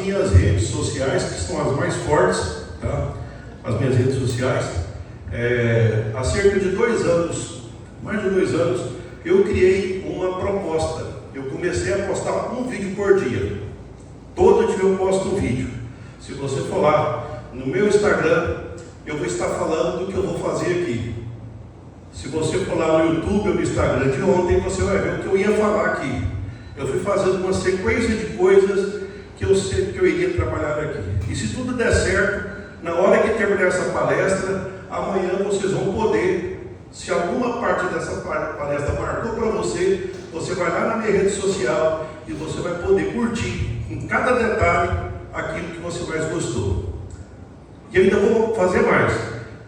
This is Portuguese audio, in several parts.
minhas redes sociais, que são as mais fortes, tá? As minhas redes sociais. Há cerca de 2 anos, mais de 2 anos, eu criei uma proposta. Eu comecei a postar um vídeo por dia. Todo dia eu posto um vídeo. Se você for lá no meu Instagram, eu vou estar falando do que eu vou fazer aqui. Se você for lá no YouTube ou no Instagram de ontem, você vai ver o que eu ia falar aqui. Eu fui fazendo uma sequência de coisas que eu sei que eu iria trabalhar aqui. E se tudo der certo, na hora que terminar essa palestra, amanhã vocês vão poder, se alguma parte dessa palestra marcou para você, você vai lá na minha rede social e você vai poder curtir em cada detalhe aquilo que você mais gostou. E eu ainda vou fazer mais.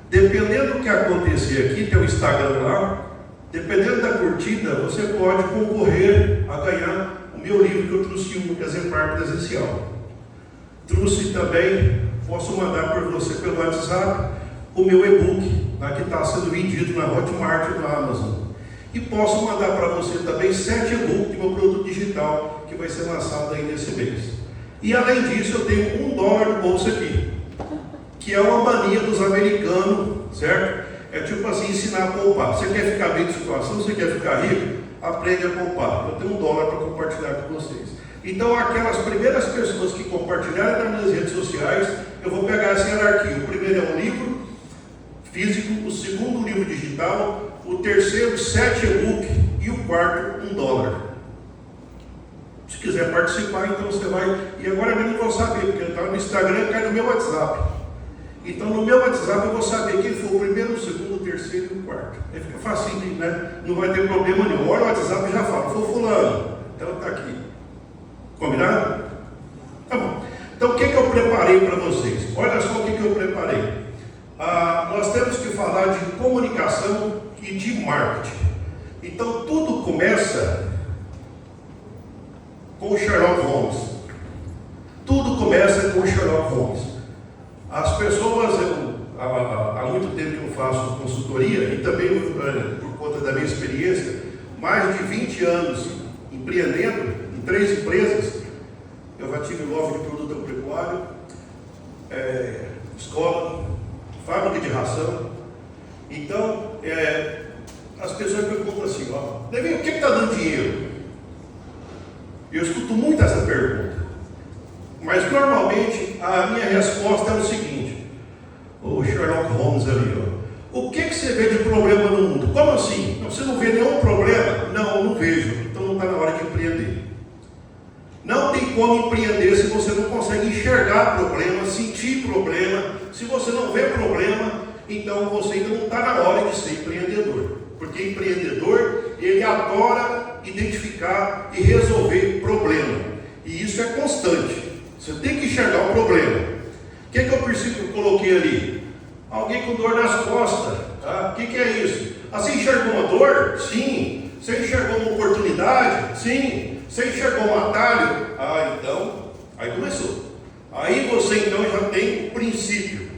Dependendo do que acontecer aqui, tem o Instagram lá, dependendo da curtida, você pode concorrer a ganhar o meu livro que eu trouxe um exemplar presencial. Trouxe também, posso mandar para você pelo WhatsApp, o meu e-book, que está sendo vendido na Hotmart e na Amazon. E posso mandar para você também 7 e-books de meu produto digital, que vai ser lançado aí nesse mês. E além disso, eu tenho $1 no bolso aqui, que é uma mania dos americanos, certo? É tipo assim, ensinar a poupar. Você quer ficar bem de situação, você quer ficar rico? Aprende a poupar. Eu tenho $1 para compartilhar com vocês. Então, aquelas primeiras pessoas que compartilharem nas minhas redes sociais, eu vou pegar essa hierarquia. O primeiro é um livro físico, o segundo um livro digital, o terceiro 7 e-book e o quarto $1. Se quiser participar, então você vai. E agora eu não vou saber, porque está no Instagram, cai no meu WhatsApp. Então no meu WhatsApp eu vou saber quem foi o primeiro, o segundo, o terceiro e o quarto. Aí fica facinho, né? Não vai ter problema nenhum. Olha o WhatsApp e já fala, foi fulano. Então está aqui. Combinado? Tá bom. Então o que eu preparei para vocês? Olha só o que eu preparei. Nós temos que falar de comunicação e de marketing. Então tudo começa com o Sherlock Holmes. Tudo começa com o Sherlock Holmes. As pessoas, há muito tempo que eu faço consultoria e também por conta da minha experiência, mais de 20 anos empreendendo em 3 empresas. Eu já tive loja de produto agropecuário, escola, fábrica de ração. Então, as pessoas perguntam assim, Levinho, o que está dando dinheiro? Eu escuto muito essa pergunta. Mas normalmente a minha resposta é o seguinte: o Sherlock Holmes ali, o que você vê de problema no mundo? Como assim? Você não vê nenhum problema? Não, eu não vejo. Então não está na hora de empreender. Não tem como empreender se você não consegue enxergar problema, sentir problema. Se você não vê problema, então você ainda não está na hora de ser empreendedor. Porque empreendedor, ele adora identificar e resolver problema. E isso é constante. Você tem que enxergar o problema. O que eu coloquei ali? Alguém com dor nas costas. Tá? O que é isso? Você enxergou uma dor? Sim. Você enxergou uma oportunidade? Sim. Você enxergou um atalho? Então, aí começou. Aí você então já tem o princípio.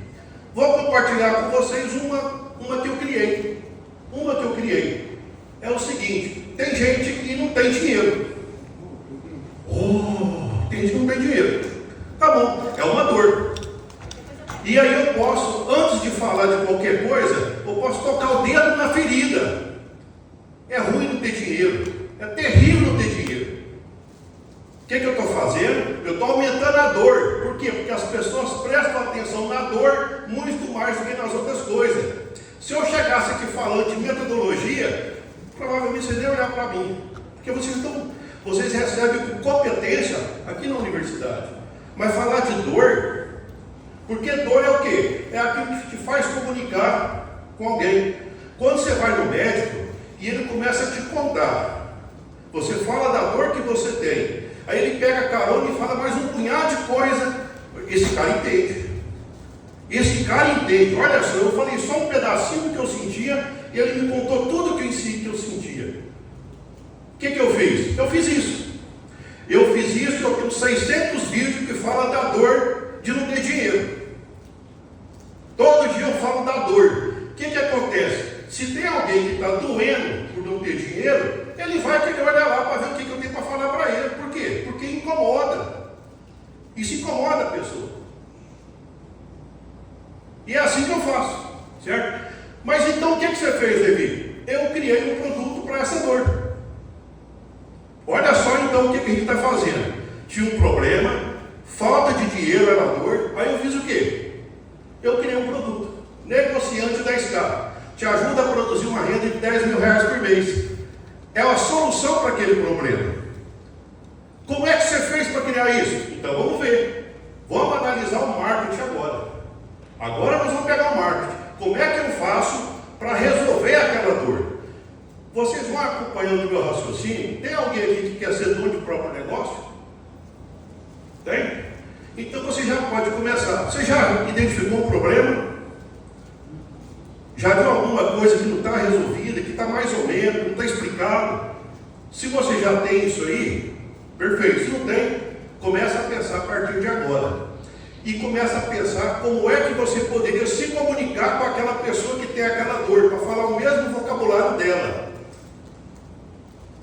Vou compartilhar com vocês uma que eu criei. Uma que eu criei. É o seguinte: tem gente que não tem dinheiro. Tem gente que não tem dinheiro. Tá bom, é uma dor. E aí eu posso, antes de falar de qualquer coisa, eu posso tocar o dedo na ferida. É ruim não ter dinheiro. É terrível não ter dinheiro. O que eu estou fazendo? Eu estou aumentando a dor. Por quê? Porque as pessoas prestam atenção na dor muito mais do que nas outras coisas. Se eu chegasse aqui falando de metodologia, provavelmente vocês nem olhar para mim. Porque vocês recebem com competência aqui na universidade. Mas falar de dor, porque dor é o quê? É aquilo que te faz comunicar com alguém. Quando você vai no médico e ele começa a te contar, você fala da dor que você tem, aí ele pega a carona e fala mais um punhado de coisa. Esse cara entende. Esse cara entende. Olha só, eu falei só um pedacinho que eu sentia e ele me contou tudo que eu sentia. O que eu fiz? Eu fiz isso. Eu tenho 600 vídeos que falam da dor de não ter dinheiro. Todo dia eu falo da dor. O que acontece? Se tem alguém que está doendo por não ter dinheiro, ele vai querer olhar lá para ver o que eu tenho para falar para ele. Por quê? Porque incomoda. Isso incomoda a pessoa. E é assim que eu faço, certo? Mas então o que você fez, Levi? Eu criei um produto para essa dor. Olha só então o que a gente está fazendo. Tinha um problema, falta de dinheiro era dor, aí eu fiz o quê? Eu criei um produto, negociante 10K, te ajuda a produzir uma renda de 10 mil reais por mês. É a solução para aquele problema. Como é que você fez para criar isso? Então vamos ver. Vamos analisar o marketing agora. Agora nós vamos pegar o marketing. Como é que eu faço para resolver aquela dor? Vocês vão acompanhando o meu raciocínio? Tem alguém aqui que quer ser dono de próprio negócio? Tem? Então você já pode começar. Você já identificou um problema? Já viu alguma coisa que não está resolvida, que está mais ou menos, não está explicado? Se você já tem isso aí, perfeito. Se não tem, começa a pensar a partir de agora. E começa a pensar como é que você poderia se comunicar com aquela pessoa que tem aquela dor, para falar o mesmo vocabulário dela.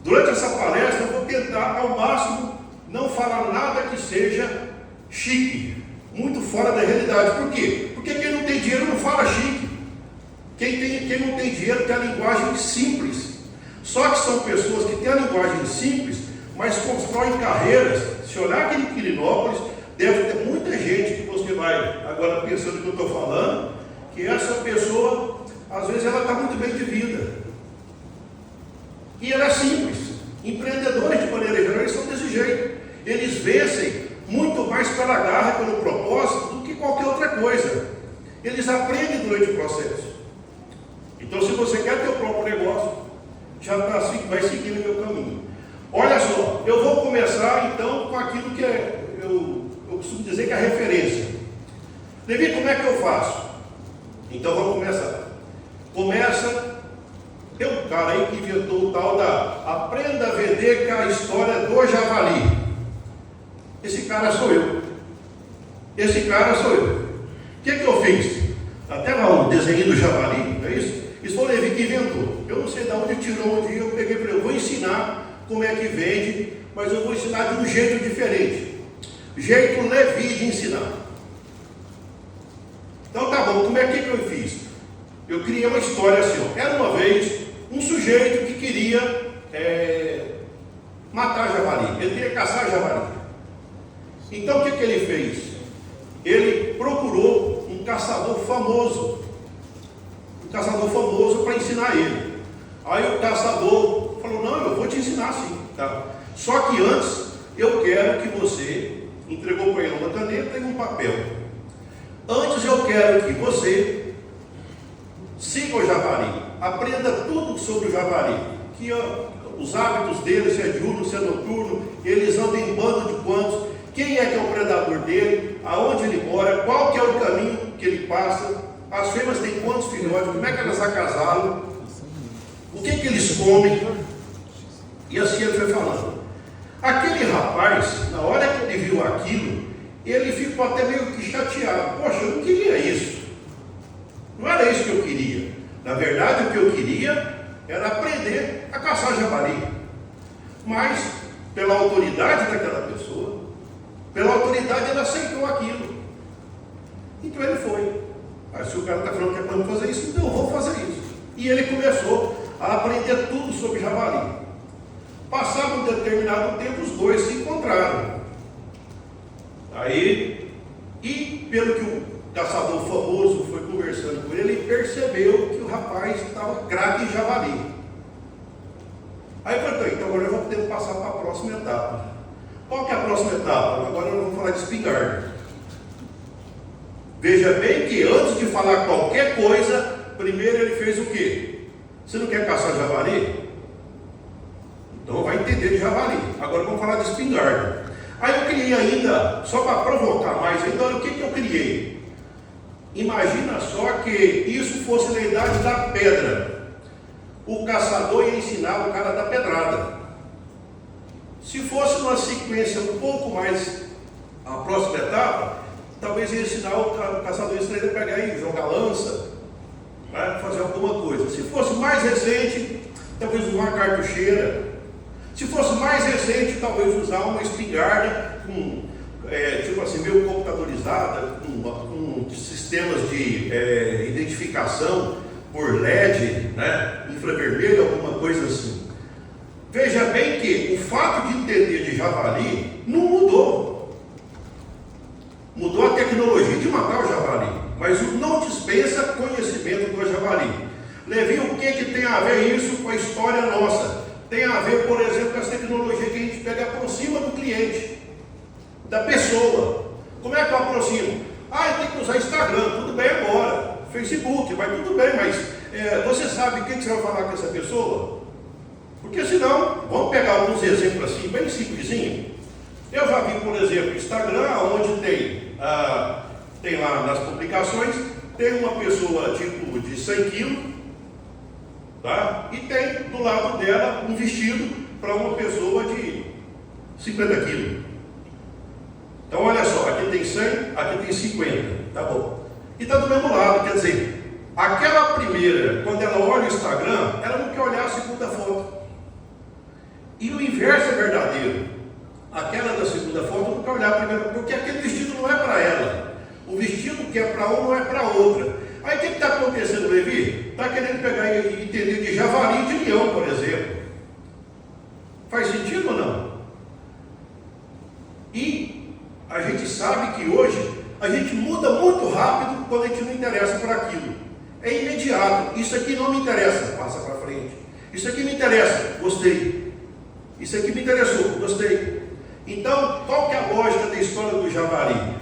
Durante essa palestra eu vou tentar ao máximo não falar nada que seja chique, muito fora da realidade. Por quê? Porque quem não tem dinheiro não fala chique. Quem não tem dinheiro tem a linguagem simples. Só que são pessoas que têm a linguagem simples, mas constroem carreiras. Se olhar aqui em Quirinópolis, deve ter muita gente que você vai agora pensando no que eu estou falando, que essa pessoa, às vezes ela está muito bem de vida. E ela é simples. Empreendedores, de maneira geral, eles são desse jeito. Eles vencem muito mais pela garra, pelo propósito, do que qualquer outra coisa. Eles aprendem durante o processo. Então, se você quer ter o próprio negócio, já vai seguindo o meu caminho. Olha só, eu vou começar então com aquilo que eu costumo dizer que é a referência. Levi, como é que eu faço? Então vamos começar. Começa. Tem um cara aí que inventou o tal da aprenda a vender com a história do javali. Esse cara sou eu. Esse cara sou eu. O que eu fiz? Até lá o desenho do javali, não é isso? Isso foi o Levi que inventou. Eu não sei de onde tirou um dia, eu peguei para ele, eu vou ensinar como é que vende, mas eu vou ensinar de um jeito diferente. Jeito Levi de ensinar. Então tá bom, como é que eu fiz? Eu criei uma história assim, ó. Era uma vez um sujeito que queria matar javali, ele queria caçar javali. Então o que ele fez? Ele procurou um caçador famoso para ensinar ele. Aí o caçador falou, não, eu vou te ensinar sim, tá? Só que antes, eu quero que você, entregou para ele uma caneta e um papel. Antes eu quero que você siga o javali, aprenda tudo sobre o javali, que os hábitos dele, se é diurno, se é noturno, eles andam em bando de quantos, quem é que é o predador dele, aonde ele mora, qual que é o caminho que ele passa, as fêmeas têm quantos filhotes, como é que elas acasalam, o que eles comem, e assim ele foi falando. Aquele rapaz, na hora que ele viu aquilo, ele ficou até meio que chateado. Poxa, eu não queria isso. Não era isso que eu queria. Na verdade, o que eu queria era aprender a caçar javali. Mas, pela autoridade daquela pessoa, pela autoridade ele aceitou aquilo. Então ele foi. Mas se o cara está falando que é para não fazer isso, então eu vou fazer isso. E ele começou a aprender tudo sobre javali. Passado um determinado tempo, os dois se encontraram. Aí, e pelo que o caçador famoso foi conversando com ele, ele percebeu que o rapaz estava craque em javali. Aí eu falei, então agora eu vou ter que passar para a próxima etapa. Qual que é a próxima etapa? Agora nós vamos falar de espingarda. Veja bem que antes de falar qualquer coisa, primeiro ele fez o quê? Você não quer caçar javali? Então vai entender de javali. Agora vamos falar de espingarda. Aí eu criei ainda, só para provocar mais ainda, olha o que eu criei. Imagina só que isso fosse na idade da pedra. O caçador ia ensinar o cara da pedrada. Se fosse uma sequência um pouco mais a próxima etapa, talvez ia ensinar o caçador a pegar e jogar lança, né, fazer alguma coisa. Se fosse mais recente, talvez usar uma cartucheira. Se fosse mais recente, talvez usar uma espingarda com tipo assim, meio computadorizada, com sistemas de identificação por LED, né, infravermelho, alguma coisa assim. Veja bem que o fato de entender de javali não mudou. Mudou a tecnologia de matar o javali, mas não dispensa conhecimento do javali. Levinho, o que tem a ver isso com a história nossa? Tem a ver, por exemplo, com as tecnologias que a gente pega e aproxima do cliente, da pessoa. Como é que eu aproximo? Eu tenho que usar Instagram, tudo bem agora, Facebook, mas tudo bem, mas você sabe o que você vai falar com essa pessoa? Porque senão, vamos pegar alguns exemplos assim, bem simplesinho. Eu já vi, por exemplo, Instagram, onde tem lá nas publicações, tem uma pessoa tipo de 100 quilos, tá? E tem do lado dela um vestido para uma pessoa de 50 quilos. Então olha só, aqui tem 100, aqui tem 50, tá bom? E está do mesmo lado, quer dizer, aquela primeira, quando ela olha o Instagram, ela não quer olhar a segunda foto. E o inverso é verdadeiro. Aquela da segunda foto não quer olhar a primeira, porque aquele vestido não é para ela. O vestido que é para um não é para outra. Aí o que está acontecendo, Levi? Está querendo pegar e entender de javali e de leão, por exemplo. Faz sentido ou não? E a gente sabe que hoje a gente muda muito rápido quando a gente não interessa por aquilo. É imediato. Isso aqui não me interessa, passa para frente. Isso aqui me interessa, gostei. Isso aqui me interessou, gostei. Então, qual que é a lógica da história do javali?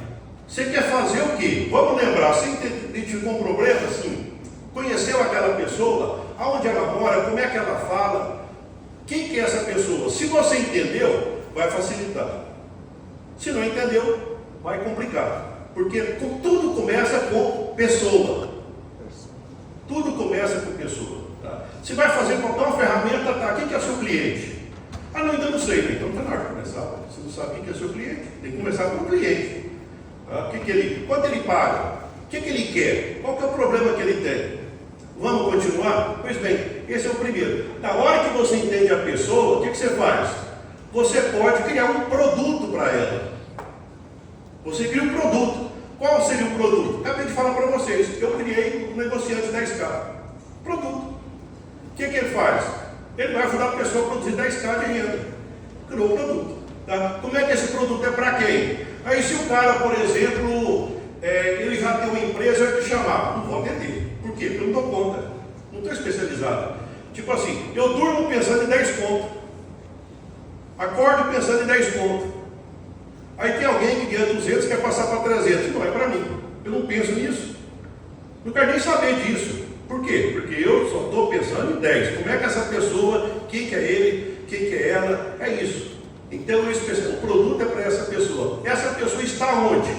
Você quer fazer o quê? Vamos lembrar, você identificou um problema assim? Conheceu aquela pessoa? Aonde ela mora? Como é que ela fala? Quem que é essa pessoa? Se você entendeu, vai facilitar. Se não entendeu, vai complicar. Porque tudo começa com pessoa. Tudo começa com pessoa. Tá? Se vai fazer qualquer ferramenta, tá? Quem que é seu cliente? Não, ainda não sei. Então está na hora de começar. Você não sabe quem que é seu cliente. Tem que começar com o cliente. Tá? Quanto ele paga? O que ele quer? Qual que é o problema que ele tem? Vamos continuar? Pois bem, esse é o primeiro. Na hora que você entende a pessoa, o que você faz? Você pode criar um produto para ela. Você cria um produto. Qual seria o produto? Acabei de falar para vocês. Eu criei um negociante 10K. Produto. O que ele faz? Ele vai ajudar a pessoa a produzir 10K de renda. Criou o produto. Tá? Como é que esse produto é para quem? Aí se o cara, por exemplo, ele já tem uma empresa que chamar, não vou atender. Por quê? Porque eu não dou conta. Não estou especializado. Tipo assim, eu durmo pensando em 10 contos. Acordo pensando em 10 contos. Aí tem alguém que ganha 200 e quer passar para 300. Não é para mim. Eu não penso nisso. Não quero nem saber disso. Por quê? Porque eu só estou pensando em 10. Como é que essa pessoa, quem que é ele, quem que é ela, é isso. Então o produto é para essa pessoa. Essa pessoa está onde?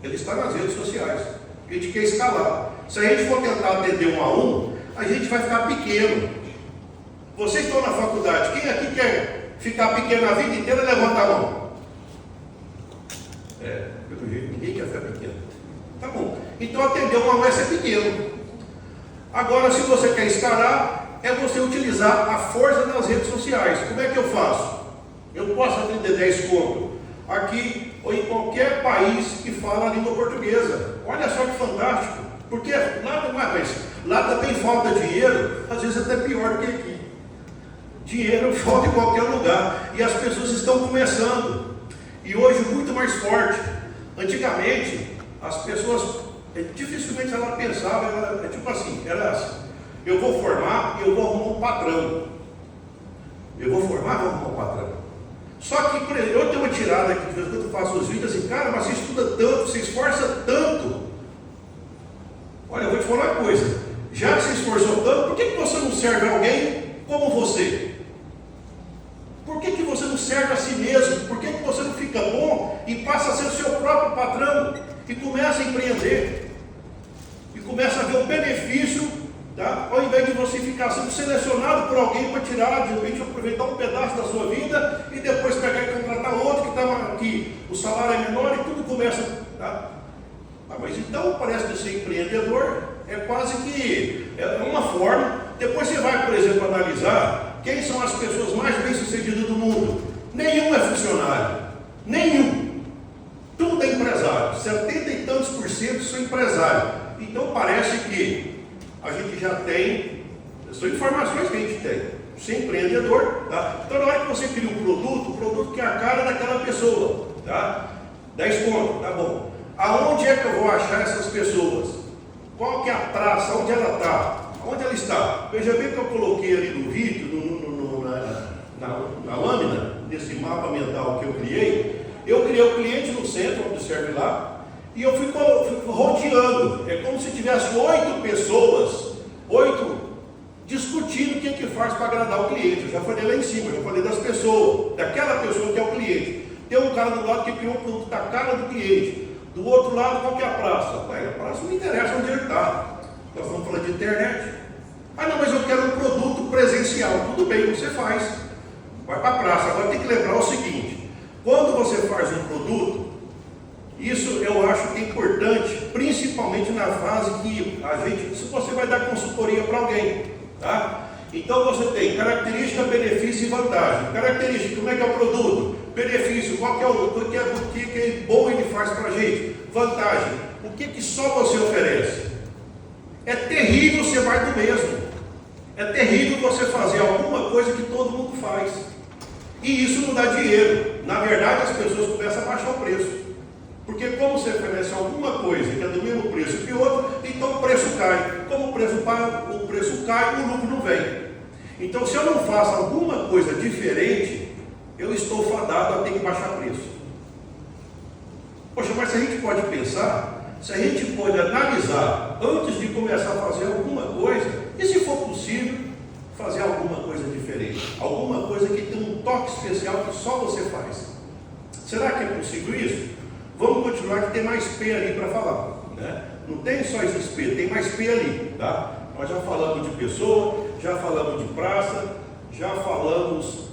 Ele está nas redes sociais. A gente quer escalar. Se a gente for tentar atender 1 a 1, a gente vai ficar pequeno. Vocês estão na faculdade. Quem aqui quer ficar pequeno a vida inteira, levanta a mão. Pelo jeito, ninguém quer ficar pequeno. Tá bom. Então atender 1 a 1 é ser pequeno. Agora, se você quer escalar, é você utilizar a força das redes sociais. Como é que eu faço? Eu posso atender 10 contos aqui ou em qualquer país que fala a língua portuguesa. Olha só que fantástico. Porque lá também falta dinheiro, às vezes até pior do que aqui. Dinheiro falta em qualquer lugar. E as pessoas estão começando. E hoje muito mais forte. Antigamente, as pessoas, dificilmente ela pensava, tipo assim, era assim, eu vou formar e eu vou arrumar um patrão. Eu vou formar e vou arrumar um patrão. Só que, por exemplo, eu tenho uma tirada aqui, de vez em quando eu faço os vídeos assim, cara, mas você estuda tanto, você esforça tanto. Olha, eu vou te falar uma coisa, já que você esforçou tanto, por que você não serve a alguém como você? Por que você não serve a si mesmo? Por que você não fica bom e passa a ser o seu próprio patrão? E começa a empreender. E começa a ver o benefício, tá? Ao invés de você ficar sendo selecionado por alguém para tirar, de repente, aproveitar um pedaço da sua vida e depois pegar e contratar outro que o salário é menor e tudo começa, tá? Mas então parece que ser empreendedor é quase que uma forma. Depois você vai, por exemplo, analisar quem são as pessoas mais bem-sucedidas do mundo. Nenhum é funcionário. Nenhum. 70 e tantos por cento são empresários. Então parece que a gente já tem, são informações que a gente tem. Você é empreendedor, tá? Então na hora que você cria um produto, o produto que é a cara daquela pessoa, tá? 10 conto, tá bom. Aonde é que eu vou achar essas pessoas? Qual que é a praça? Onde ela está? Onde ela está? Veja bem que eu coloquei ali no vídeo, na lâmina, nesse mapa mental que eu criei. Eu criei o cliente no centro, observe lá, e eu fui rodeando. É como se tivesse 8 pessoas, 8 discutindo o que faz para agradar o cliente. Eu já falei lá em cima, eu já falei das pessoas, daquela pessoa que é o cliente. Tem um cara do lado que criou um produto da cara do cliente. Do outro lado, qual que é a praça? A praça não interessa onde ele está. Nós estamos falando de internet. Ah não, mas eu quero um produto presencial. Tudo bem, você faz. Vai para a praça. Agora tem que lembrar o seguinte: quando você faz um produto, isso eu acho que é importante, principalmente na fase que a gente, se você vai dar consultoria para alguém, tá? Então você tem característica, benefício e vantagem. Característica, como é que é o produto? Benefício, qual que é o que bom ele faz para a gente? Vantagem, o que só você oferece? É terrível ser mais do mesmo. É terrível você fazer alguma coisa que todo mundo faz. E isso não dá dinheiro. Na verdade, as pessoas começam a baixar o preço. Porque como você oferece alguma coisa que é do mesmo preço que o outro, então o preço cai. Como o preço cai, o lucro não vem. Então, se eu não faço alguma coisa diferente, eu estou fadado a ter que baixar preço. Poxa, mas se a gente pode pensar, se a gente pode analisar antes de começar a fazer alguma coisa, e se for possível, fazer alguma coisa diferente, alguma coisa que tem um toque especial que só você faz. Será que é possível isso? Vamos continuar que tem mais P ali para falar, né? Não tem só esses P, tem mais P ali, tá? Nós já falamos de pessoa, já falamos de praça, já falamos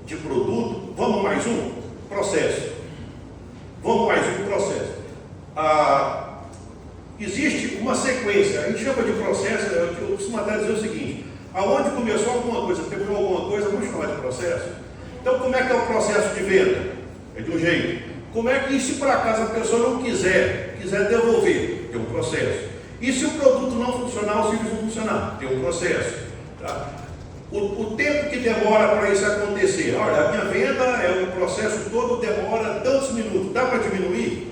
de produto. Vamos mais um? Processo. Vamos mais um processo. Existe uma sequência, a gente chama de processo, eu costumo até dizer o seguinte: aonde começou alguma coisa, terminou alguma coisa, vamos chamar de processo. Então como é que é o processo de venda? É de um jeito. Como é que, se por acaso a pessoa não quiser devolver, tem um processo. E se o produto não funcionar, o serviço não funcionar, tem um processo. Tá? O tempo que demora para isso acontecer, olha, a minha venda é um processo todo, demora tantos minutos, dá para diminuir?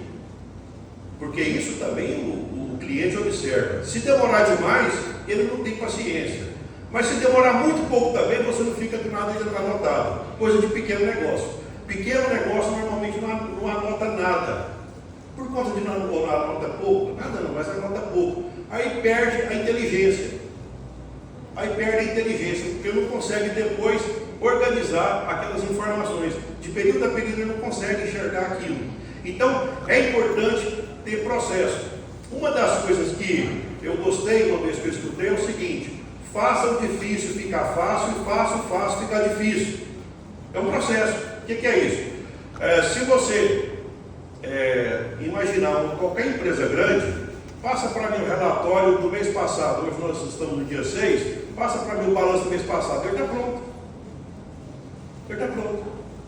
Porque isso também o cliente observa. Se demorar demais, ele não tem paciência. Mas se demorar muito pouco também, você não fica do nada anotado. Coisa de pequeno negócio. Pequeno negócio normalmente não anota nada. Por conta de não anota pouco, nada não, mas anota pouco. Aí perde a inteligência. Porque não consegue depois organizar aquelas informações. De período a período ele não consegue enxergar aquilo. Então é importante ter processo. Uma das coisas que eu gostei uma vez que eu escutei é o seguinte: faça o difícil ficar fácil e faça o fácil ficar difícil. É um processo. O que é isso? Se você imaginar qualquer empresa grande, passa para mim o relatório do mês passado. Hoje nós estamos no dia 6, passa para mim o balanço do mês passado. Ele está pronto.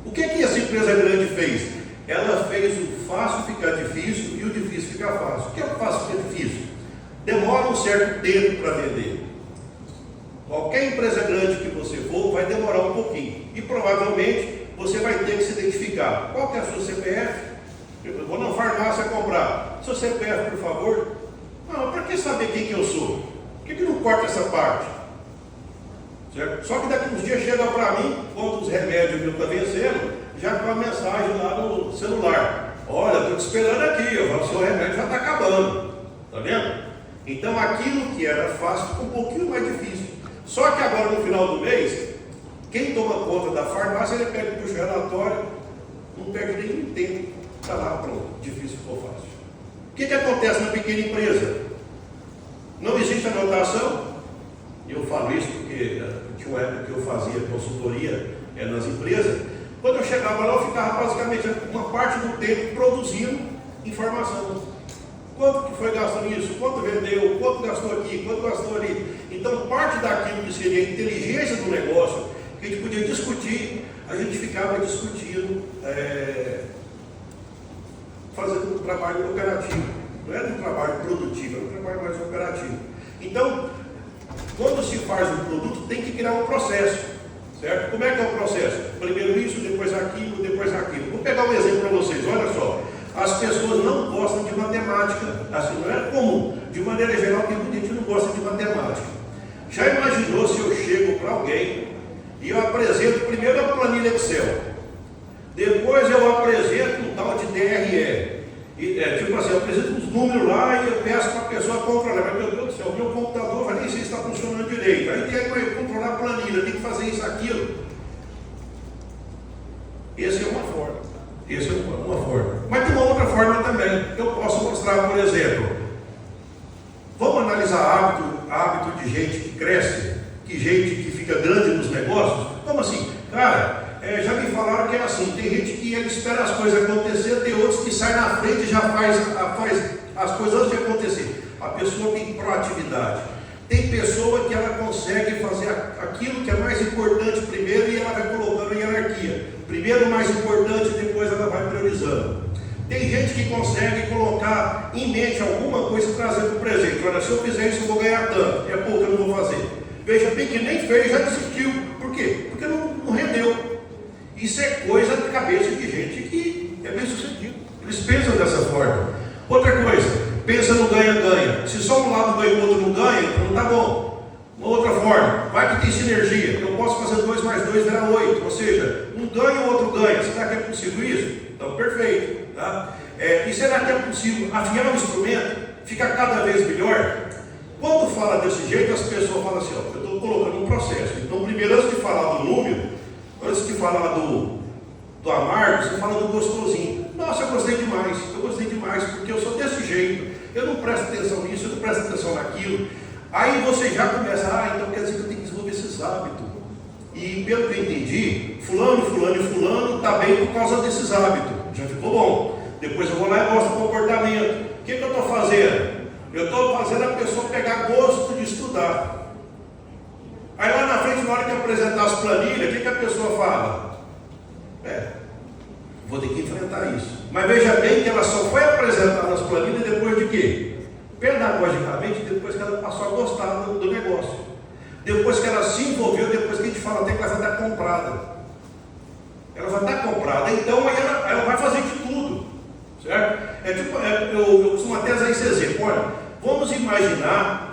O que essa empresa grande fez? Ela fez o fácil ficar difícil e o difícil ficar fácil. O que é o fácil ficar difícil? Demora um certo tempo para vender. Qualquer empresa grande que você for vai demorar um pouquinho. E provavelmente você vai ter que se identificar. Qual que é a sua CPF? Eu vou na farmácia comprar. Seu CPF, por favor. Não, para que saber quem que eu sou? Por que não corta essa parte? Certo? Só que daqui uns dias chega para mim, quando os remédios meu estão vencendo, já com a mensagem lá no celular: olha, estou te esperando aqui, o seu remédio já está acabando. Está vendo? Então aquilo que era fácil ficou um pouquinho mais difícil. Só que agora no final do mês, quem toma conta da farmácia, ele pega o relatório, não perde nenhum tempo, está lá, pronto, difícil ficou fácil. O que acontece na pequena empresa? Não existe anotação. Eu falo isso porque tinha uma época que eu fazia consultoria nas empresas. Quando eu chegava lá, eu ficava basicamente uma parte do tempo produzindo informação. Quanto que foi gastando nisso? Quanto vendeu? Quanto gastou aqui? Quanto gastou ali? Então, parte daquilo que seria a inteligência do negócio, que a gente podia discutir, a gente ficava discutindo fazendo um trabalho operativo. Não é um trabalho produtivo, é um trabalho mais operativo. Então, quando se faz um produto, tem que criar um processo, certo? Como é que é o processo? Primeiro isso, depois aquilo, depois aquilo. Vou pegar um exemplo para vocês, olha só. As pessoas não gostam de matemática, assim, não é comum. De maneira geral, tem muita gente que não gosta de matemática. Já imaginou se eu chego para alguém e eu apresento primeiro a planilha Excel, depois eu apresento um tal de DRE, tipo assim, eu apresento uns números lá e eu peço para a pessoa controlar, mas meu Deus do céu, o meu computador vai nem sei se está funcionando direito, aí tem que controlar a planilha, tem que fazer isso, aquilo. Essa é uma forma, essa é uma forma. Mas tem uma outra forma também, eu posso mostrar, por exemplo, vamos analisar hábito de gente que cresce, que gente que fica grande nos negócios. Como assim? Cara, já me falaram que é assim, tem gente que espera as coisas acontecer, tem outros que saem na frente e já faz as coisas antes de acontecer. A pessoa tem proatividade. Tem pessoa que ela consegue fazer aquilo que é mais importante primeiro e ela vai colocando em hierarquia. Primeiro o mais importante, depois ela vai priorizando. Tem gente que consegue colocar em mente alguma coisa e trazer para o presente. Olha, se eu fizer isso eu vou ganhar tanto, é pouco eu não vou fazer. Veja bem que nem fez, já desistiu. Por quê? Porque não rendeu. Isso é coisa da cabeça de gente que é bem sucedido. Eles pensam dessa forma. Outra coisa, pensa no ganha-ganha. Se só um lado ganha e o outro não ganha, não está bom. Uma outra forma, vai que tem sinergia. Eu posso fazer 2 mais 2 virar 8. Ou seja, um ganha e o outro ganha. Será que é possível isso? Então, perfeito. Tá? E será que é possível afiar o instrumento, ficar cada vez melhor? Quando fala desse jeito, as pessoas falam assim, ó, eu estou colocando um processo. Então, primeiro, antes de falar do número, antes de falar do amargo, você fala do gostosinho. Nossa, eu gostei demais, porque eu sou desse jeito. Eu não presto atenção nisso, eu não presto atenção naquilo. Aí você já começa, então quer dizer que eu tenho que desenvolver esses hábitos. E pelo que eu entendi, fulano está bem por causa desses hábitos. Já ficou bom. Depois eu vou lá e mostro o comportamento. O que eu estou fazendo? Eu estou fazendo a pessoa pegar gosto de estudar. Aí lá na frente, na hora que eu apresentar as planilhas, o que a pessoa fala? Vou ter que enfrentar isso. Mas veja bem que ela só foi apresentada as planilhas depois de quê? Pedagogicamente, depois que ela passou a gostar do negócio. Depois que ela se envolveu, depois que a gente fala até que ela vai estar comprada. Ela vai estar comprada, então aí ela vai fazer de tudo. Certo? Eu costumo até usar esse exemplo. Olha, vamos imaginar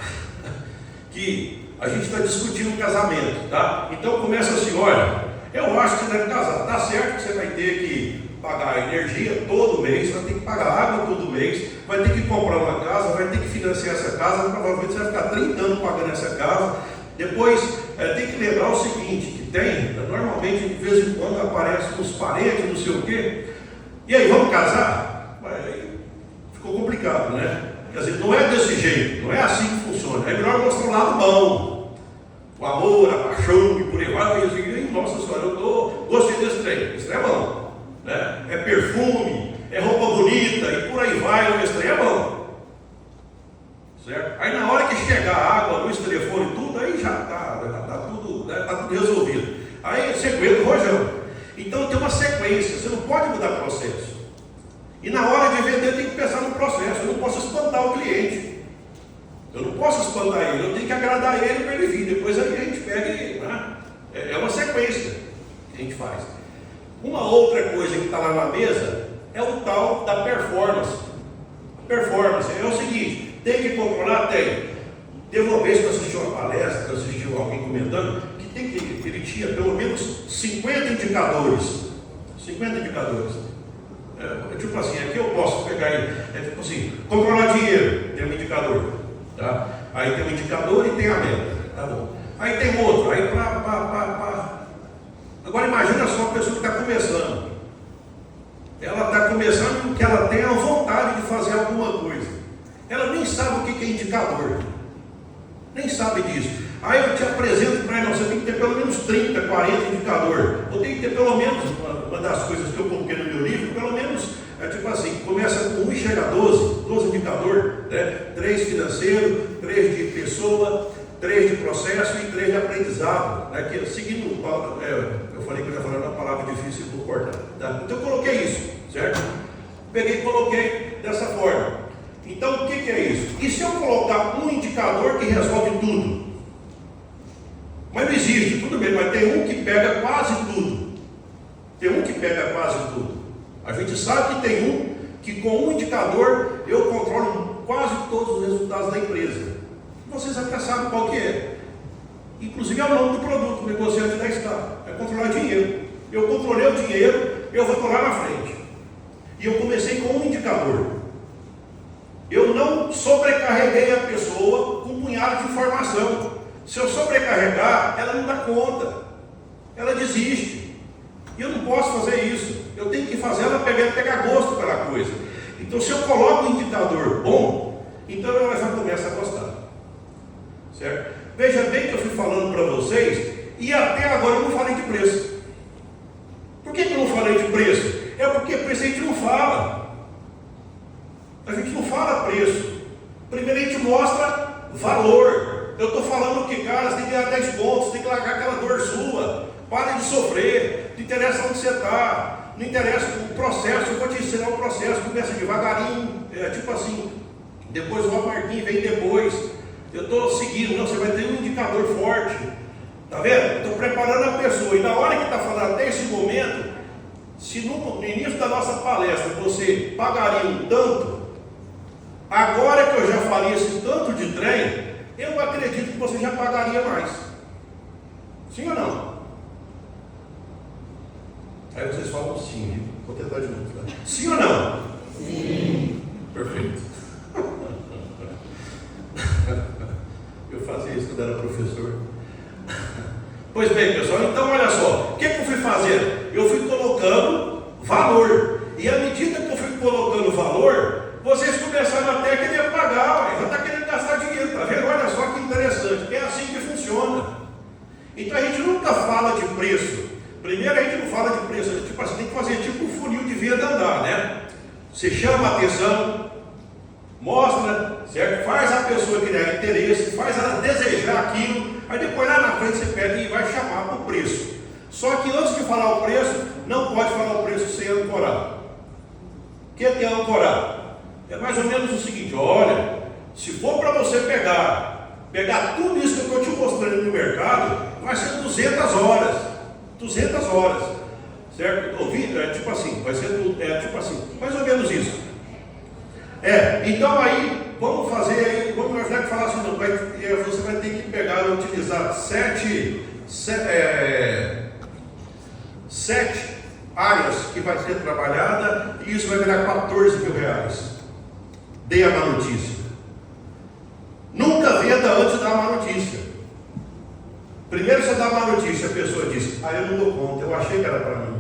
que a gente está discutindo um casamento, tá? Então começa assim, olha, eu acho que você deve casar. Tá certo que você vai ter que pagar energia todo mês, vai ter que pagar água todo mês, vai ter que comprar uma casa, vai ter que financiar essa casa, provavelmente você vai ficar 30 anos pagando essa casa. Depois tem que lembrar o seguinte, que normalmente de vez em quando aparecem uns parentes, não sei o quê. E aí, vamos casar? Aí ficou complicado, né? Quer dizer, não é desse jeito, não é assim que funciona. É melhor mostrar o lado bom. O amor, a paixão e por aí vai. E nossa senhora, gostei desse trem. Esse trem é bom. Né? É perfume, é roupa bonita e por aí vai. Esse trem é bom. Certo? Aí na hora que chegar a água, luz, telefone e tudo, aí já está tudo resolvido. Aí você aguenta o rojão. Então tem uma sequência, você não pode mudar o processo. E na hora de vender tem que pensar no processo. Eu não posso espantar o cliente. Eu não posso espantar ele, eu tenho que agradar ele para ele vir. Depois aí a gente pega e... Né? É uma sequência que a gente faz. Uma outra coisa que está lá na mesa é o tal da performance. Performance é o seguinte, tem que controlar? Tem. Teve uma vez que eu assisti uma palestra, que eu assisti alguém comentando, que ele tinha pelo menos 50 indicadores. 50 indicadores. Tipo assim, aqui eu posso pegar, tipo assim, controlar dinheiro, tem um indicador. Tá? Aí tem um indicador e tem a meta. Tá bom. Aí tem outro, aí Agora imagina só a pessoa que está começando. Ela está começando porque ela tem a vontade de fazer alguma coisa. Ela nem sabe o que é indicador. Nem sabe disso. Aí eu te apresento para ela, você tem que ter pelo menos 30, 40 indicador. Ou tem que ter pelo menos, uma das coisas que eu coloquei no meu livro, pelo menos, tipo assim, começa com 1 e chega a 12 indicador, né? 3 financeiro, 3 de pessoa, 3 de processo e 3 de aprendizado. Né? Que, seguindo, eu falei que eu ia falar uma palavra difícil e vou cortar. Tá? Então eu coloquei isso, certo? Peguei e coloquei dessa forma. Então, o que é isso? E se eu colocar um indicador que resolve tudo? Mas não existe, tudo bem, mas tem um que pega quase tudo. Tem um que pega quase tudo. A gente sabe que tem um que com um indicador eu controlo quase todos os resultados da empresa. Vocês até sabem qual que é. Inclusive é o nome do produto, o negociante da Star. É controlar dinheiro. Eu controlei o dinheiro, eu vou controlar na frente. E eu comecei com um indicador. Eu não sobrecarreguei a pessoa com um punhado de informação. Se eu sobrecarregar, ela não dá conta. Ela desiste. E eu não posso fazer isso. Eu tenho que fazer ela pegar gosto pela coisa. Então, se eu coloco um indicador bom, então ela já começa a gostar. Certo? Veja bem que eu fui falando para vocês, e até agora eu não falei de preço. Por que eu não falei de preço? É porque preço a gente não fala. A gente não fala preço. Primeiro a gente mostra valor. Eu estou falando que, cara, você tem que ganhar 10 pontos, tem que largar aquela dor sua. Para de sofrer. Não interessa onde você está. Não interessa o processo. Eu vou te ensinar o processo. Começa devagarinho. Tipo assim. Depois o marquinho vem depois. Eu estou seguindo. Não, você vai ter um indicador forte. Está vendo? Estou preparando a pessoa. E na hora que está falando até esse momento, se no início da nossa palestra você pagaria um tanto, agora que eu já falei esse tanto de trem, eu acredito que você já pagaria mais. Sim ou não? Aí vocês falam sim, vou tentar de novo. Tá? Sim ou não? Sim. Perfeito. Eu fazia isso quando era professor. Pois bem, pessoal, então olha só, o que eu fui fazer? Eu fui colocando valor. E à medida que eu fui colocando valor, vocês começaram até a querer pagar, já está querendo gastar dinheiro, tá vendo? Olha só que interessante, é assim que funciona. Então a gente nunca fala de preço. Primeiro a gente não fala de preço, tipo assim, tem que fazer tipo um funil de venda andar, né? Você chama a atenção, mostra, certo? Faz a pessoa criar interesse, faz ela desejar aquilo, aí depois lá na frente você pega e vai chamar para o preço. Só que antes de falar o preço, não pode falar o preço sem ancorar. O que é ancorar? É mais ou menos o seguinte: olha, se for para você pegar tudo isso que eu estou te mostrando no mercado, vai ser 200 horas. 200 horas. Certo? Ouvindo? É tipo assim, vai ser tipo assim, mais ou menos isso. Então aí, vamos fazer aí, vamos imaginar que falar assim, não, você vai ter que pegar e utilizar 7 áreas que vai ser trabalhada, e isso vai virar 14 mil reais. Dê a má notícia. Nunca venda antes de dar a má notícia. Primeiro você dá a má notícia, a pessoa diz: eu não dou conta, eu achei que era para mim.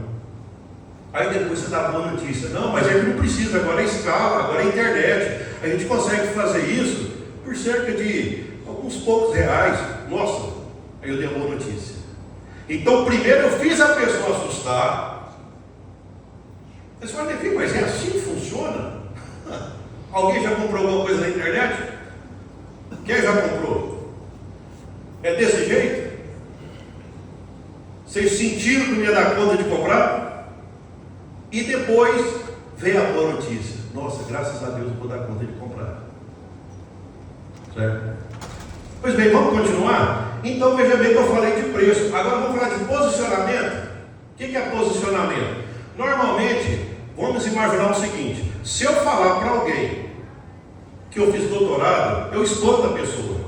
Aí depois você dá a boa notícia: não, mas ele não precisa, agora é escala, agora é internet. A gente consegue fazer isso por cerca de alguns poucos reais. Nossa, aí eu dei a boa notícia. Então primeiro eu fiz a pessoa assustar. Você vai ter, mas é assim que funciona? Alguém já comprou alguma coisa na internet? Quem já comprou? É desse jeito? Vocês sentiram que não ia dar conta de comprar? E depois veio a boa notícia: nossa, graças a Deus eu vou dar conta de comprar. Certo? Pois bem, vamos continuar? Então veja bem que eu falei de preço. Agora vamos falar de posicionamento. O que é posicionamento? Normalmente, vamos imaginar o seguinte: se eu falar para alguém que eu fiz doutorado, eu espanto a pessoa,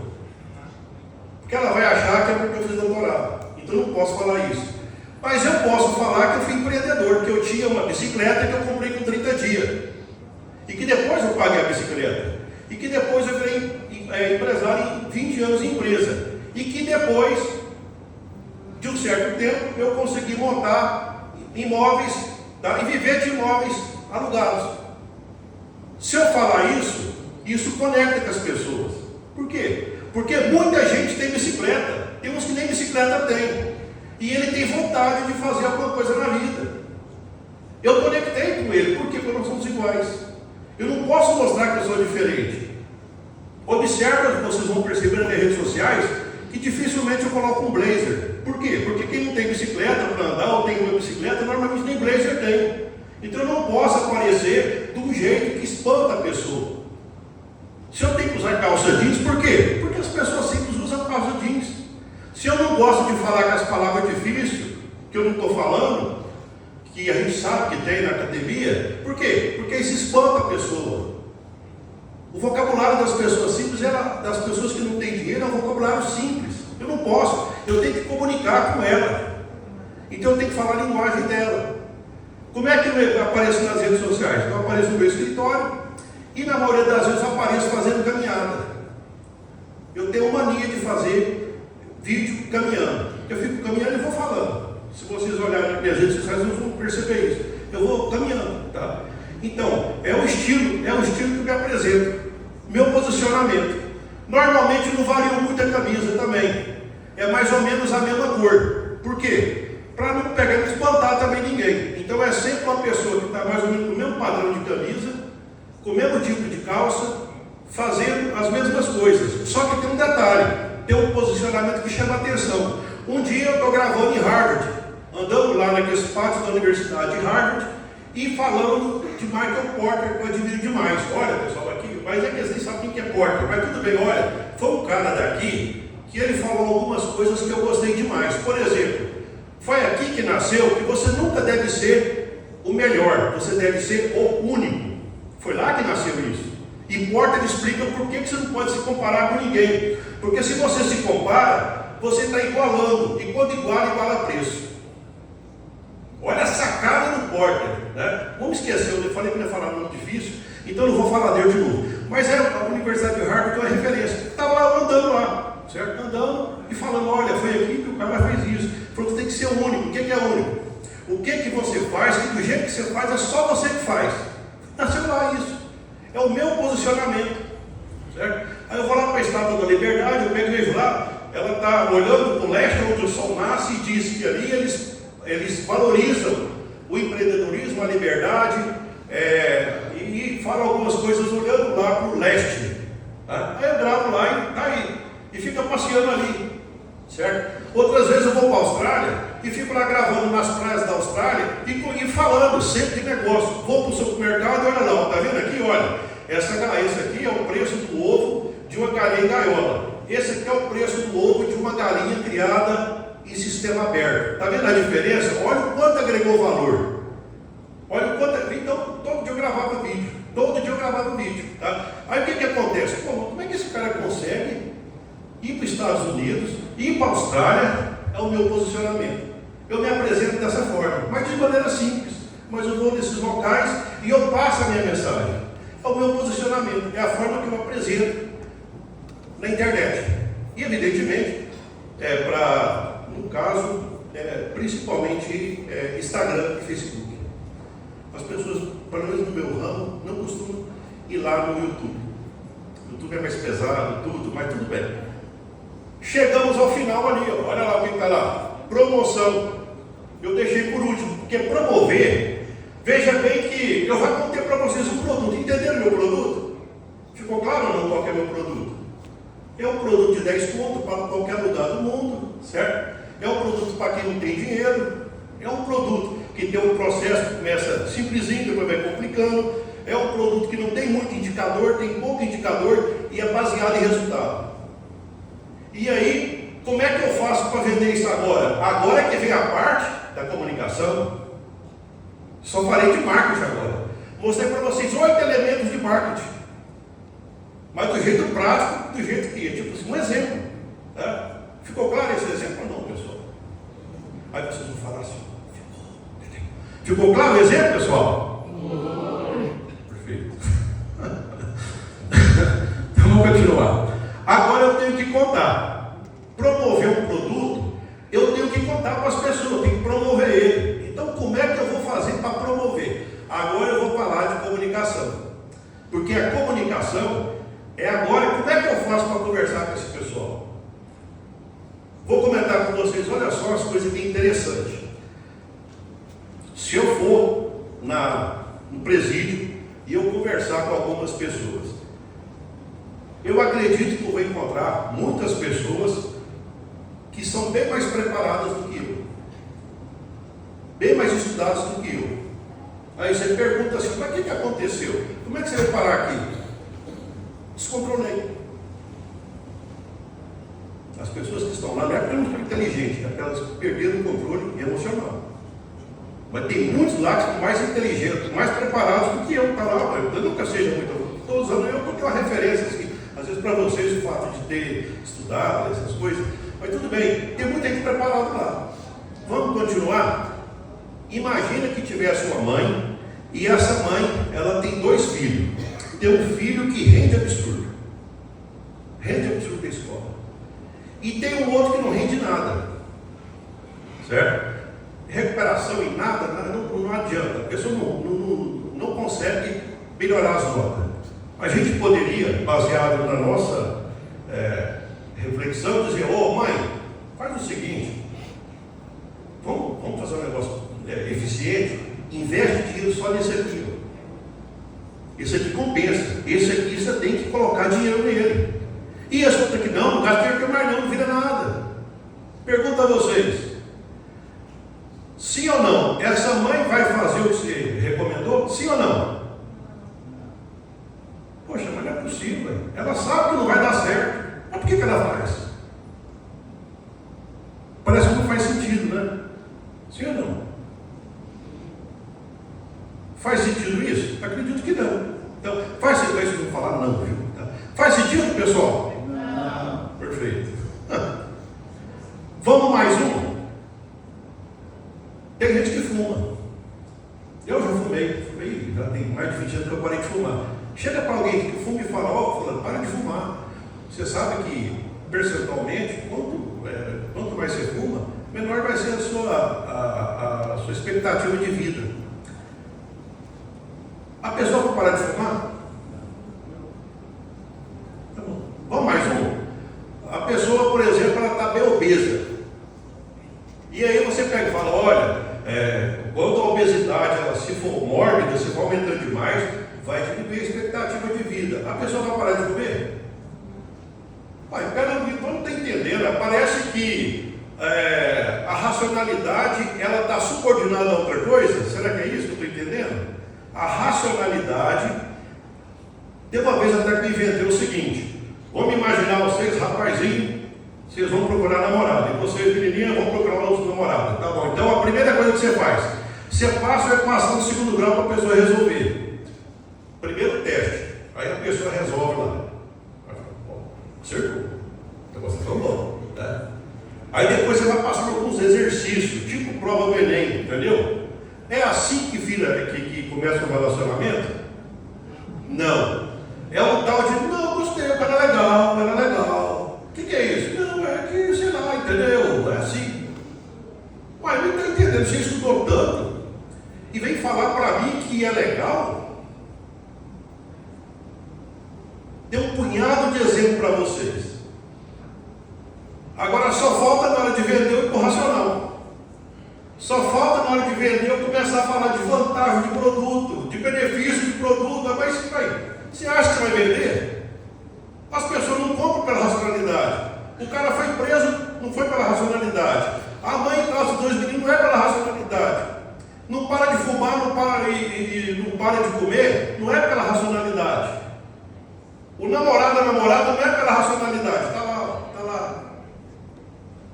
porque ela vai achar que é porque eu fiz doutorado. Então eu não posso falar isso. Mas eu posso falar que eu fui empreendedor, que eu tinha uma bicicleta que eu comprei com 30 dias, e que depois eu paguei a bicicleta, e que depois eu virei empresário em 20 anos em empresa, e que depois de um certo tempo eu consegui montar imóveis, tá? E viver de imóveis alugados. Se eu falar isso, isso conecta com as pessoas. Por quê? Porque muita gente tem bicicleta, tem uns que nem bicicleta tem, e ele tem vontade de fazer alguma coisa na vida. Eu conectei com ele, por quê? Porque nós somos iguais. Eu não posso mostrar que eu sou diferente. Observa, vocês vão perceber nas redes sociais, que dificilmente eu coloco um blazer. Por quê? Porque quem não tem bicicleta para andar ou tem uma bicicleta, normalmente nem blazer tem. Então eu não posso aparecer do por quê? Porque as pessoas simples usam calça jeans. Se eu não gosto de falar com as palavras difíceis, que eu não estou falando, que a gente sabe que tem na academia, por quê? Porque isso espanta a pessoa. O vocabulário das pessoas simples, das pessoas que não têm dinheiro, é um vocabulário simples. Eu não posso, eu tenho que comunicar com ela. Então eu tenho que falar a linguagem dela. Como é que eu apareço nas redes sociais? Eu apareço no meu escritório e na maioria das vezes eu apareço fazendo caminhada. Eu tenho mania de fazer vídeo caminhando. Eu fico caminhando e vou falando. Se vocês olharem nas minhas redes sociais, vocês vão perceber isso. Eu vou caminhando, tá? Então, é o estilo que eu me apresento. Meu posicionamento. Normalmente eu não vario muito a camisa também. É mais ou menos a mesma cor. Por quê? Para não pegar e espantar também ninguém. Então é sempre uma pessoa que está mais ou menos com o mesmo padrão de camisa, com o mesmo tipo de calça, fazendo as mesmas coisas. Só que tem um detalhe, tem um posicionamento que chama a atenção. Um dia eu estou gravando em Harvard, andando lá naqueles pátios da Universidade de Harvard e falando de Michael Porter, que eu admiro demais. Olha, pessoal, aqui, mas é que vocês sabem quem é Porter, mas tudo bem, olha, foi um cara daqui que ele falou algumas coisas que eu gostei demais. Por exemplo, foi aqui que nasceu que você nunca deve ser o melhor, você deve ser o único. Foi lá que nasceu isso. E Porter explica por que você não pode se comparar com ninguém. Porque se você se compara, você está igualando. E quando iguala preço. Olha a sacada do Porter, né? Vamos esquecer, eu falei que não ia falar muito difícil, então não vou falar dele de novo. Mas a Universidade de Harvard é uma referência. Estava andando lá, certo? Andando e falando, olha, foi aqui que o cara fez isso. Falou que tem que ser o único. O que é único? O que você faz, que do jeito que você faz, é só você que faz. Nasceu lá isso. É o meu posicionamento. Certo? Aí eu vou lá para a Estátua da Liberdade, eu pego e vejo lá, ela está olhando para o leste, onde o sol nasce, e diz que ali eles valorizam o empreendedorismo, a liberdade, e falam algumas coisas olhando lá para o leste. Tá? Aí eu gravo lá e está aí. E fica passeando ali. Certo? Outras vezes eu vou para a Austrália e fico lá gravando nas praias da Austrália e falando sempre de negócio. Vou para o supermercado e olha lá, está vendo aqui? Olha, esse aqui é o preço do ovo de uma galinha em gaiola. Esse aqui é o preço do ovo de uma galinha criada em sistema aberto. Está vendo a diferença? Olha o quanto agregou valor. Olha o quanto. Então, todo dia eu gravava vídeo. Tá? Aí o que acontece? Pô, como é que esse cara consegue ir para os Estados Unidos, ir para a Austrália? É o meu posicionamento. Eu me apresento dessa forma, mas de maneira simples. Mas eu vou nesses locais e eu passo a minha mensagem. É o meu posicionamento, é a forma que eu apresento na internet. E evidentemente, no caso, principalmente Instagram e Facebook. As pessoas, pelo menos no meu ramo, não costumam ir lá no YouTube. O YouTube é mais pesado, tudo, mas tudo bem. Chegamos ao final ali, ó. Olha lá o que está lá. Promoção. Eu deixei por último, porque promover, veja bem que eu vou contar para vocês um produto. Entenderam meu produto? Ficou claro ou não qual que é meu produto? É um produto de 10 conto para qualquer lugar do mundo, certo? É um produto para quem não tem dinheiro. É um produto que tem um processo que começa simplesinho, depois vai complicando. É um produto que não tem muito indicador, tem pouco indicador e é baseado em resultado. E aí, como é que eu faço para vender isso agora? Agora é que vem a parte da comunicação. Só falei de marketing agora. Mostrei para vocês 8 elementos de marketing. Mas do jeito prático, do jeito que é, tipo assim, um exemplo. Tá? Ficou claro esse exemplo ou não, pessoal? Aí vocês vão falar assim. Ficou claro o exemplo, pessoal? Perfeito. Então vamos continuar. Agora eu tenho que contar. Promover um produto, eu tenho que contar para as pessoas, eu tenho que promover ele. Então como é que eu vou fazer para promover? Agora eu vou falar de comunicação. Porque a comunicação é agora, como é que eu faço para conversar com esse pessoal? Vou comentar com vocês, olha só as coisas que é interessante. Se eu for no presídio e eu conversar com algumas pessoas, eu acredito que eu vou encontrar muitas pessoas que são bem mais preparadas do que eu, bem mais estudadas do que eu. Aí você pergunta assim, mas o que aconteceu? Como é que você vai parar aqui? Descontrolei. As pessoas que estão lá não é porque elas não são inteligentes, é porque elas perderam o controle emocional. Mas tem muitos lá que são mais inteligentes, mais preparados do que eu, tá lá. Eu nunca seja muito. Estou usando eu porque é uma referência, assim, às vezes para vocês, o fato de ter estudado essas coisas. Mas tudo bem, tem muita gente preparada lá. Vamos continuar? Imagina que tivesse uma mãe, e essa mãe, ela tem 2 filhos. Tem um filho que rende absurdo. Rende absurdo da escola. E tem um outro que não rende nada. Certo? Recuperação em nada, não adianta. A pessoa não consegue melhorar as notas. A gente poderia, baseado na nossa reflexão, dizer: ô mãe, faz o seguinte, vamos fazer um negócio eficiente, investe dinheiro só nesse aqui. Esse aqui compensa, esse aqui você tem que colocar dinheiro nele. E esse outro aqui não gasta dinheiro mais não vira nada. Pergunta a vocês: sim ou não? Essa mãe vai fazer o que você recomendou? Sim ou não? Poxa, mas não é possível. Ela sabe que não vai dar certo. Mas por que ela faz? Parece que não faz sentido, né? Sim ou não? Faz sentido isso? Acredito que não. Então, faz sentido isso que eu vou falar? Não, viu? Faz sentido, pessoal? Não. Perfeito. Vamos mais um? Tem gente que fuma. Eu já fumei, já tem mais de 20 anos que eu parei de fumar. Chega para alguém que fuma e fala: ó, para de fumar. Você sabe que, percentualmente, quanto mais você fuma, menor vai ser a sua expectativa de vida. A pessoa vai parar de fumar? Tá bom. Vamos mais um? A pessoa, por exemplo, ela está bem obesa. E aí você pega e fala: olha, quando a obesidade, ela, se for mórbida, se for aumentando demais, vai diminuir a expectativa de vida. A pessoa vai parar de comer? Pai, não está entendendo. Parece que a racionalidade, ela está subordinada a outra coisa. Será que é isso que eu estou entendendo? A racionalidade, de uma vez até que eu inventei o seguinte: vamos imaginar vocês, rapazinho, vocês vão procurar namorada, e vocês, menininha, vão procurar outro namorado. Tá bom, então a primeira coisa que você faz, você vai passar no segundo grau para a pessoa resolver. Primeiro teste, aí a pessoa resolve lá. Acertou. Então você foi bom, né? Aí depois você vai passar alguns exercícios, tipo prova do Enem, entendeu? É assim que vira, que começa um relacionamento? Não. É um tal de: não, gostei, o cara é legal, o cara é legal. O que é isso? Não, é que, sei lá, entendeu? É assim. Mas não está entendendo, você estudou tanto e vem falar para mim que é legal? Tem um punhado de exemplo para vocês. Agora só falta na hora de vender o racional. Só falta na hora de vender eu começar a falar de vantagem de produto, de benefício de produto. Mas você acha que vai vender? As pessoas não compram pela racionalidade. O cara foi preso, não foi pela racionalidade. A mãe traz os 2 meninos, não é pela racionalidade. Não para de fumar, não para de comer, não é pela racionalidade. O namorado, a namorada, não é pela racionalidade. Está lá.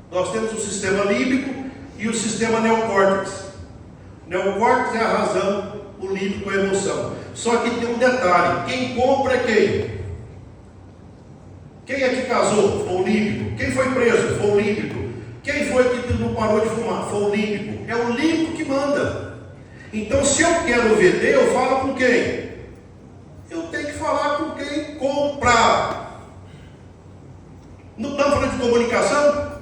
Nós temos o sistema límbico e o sistema neocórtex. O neocórtex é a razão, o límbico é a emoção. Só que tem um detalhe: quem compra é quem? Quem é que casou? Foi o límbico. Quem foi preso? Foi o límbico. Quem foi que não parou de fumar? Foi o límbico. É o límbico que manda. Então, se eu quero vender, eu falo com quem? Eu tenho que falar com quem compra. Não estamos falando de comunicação?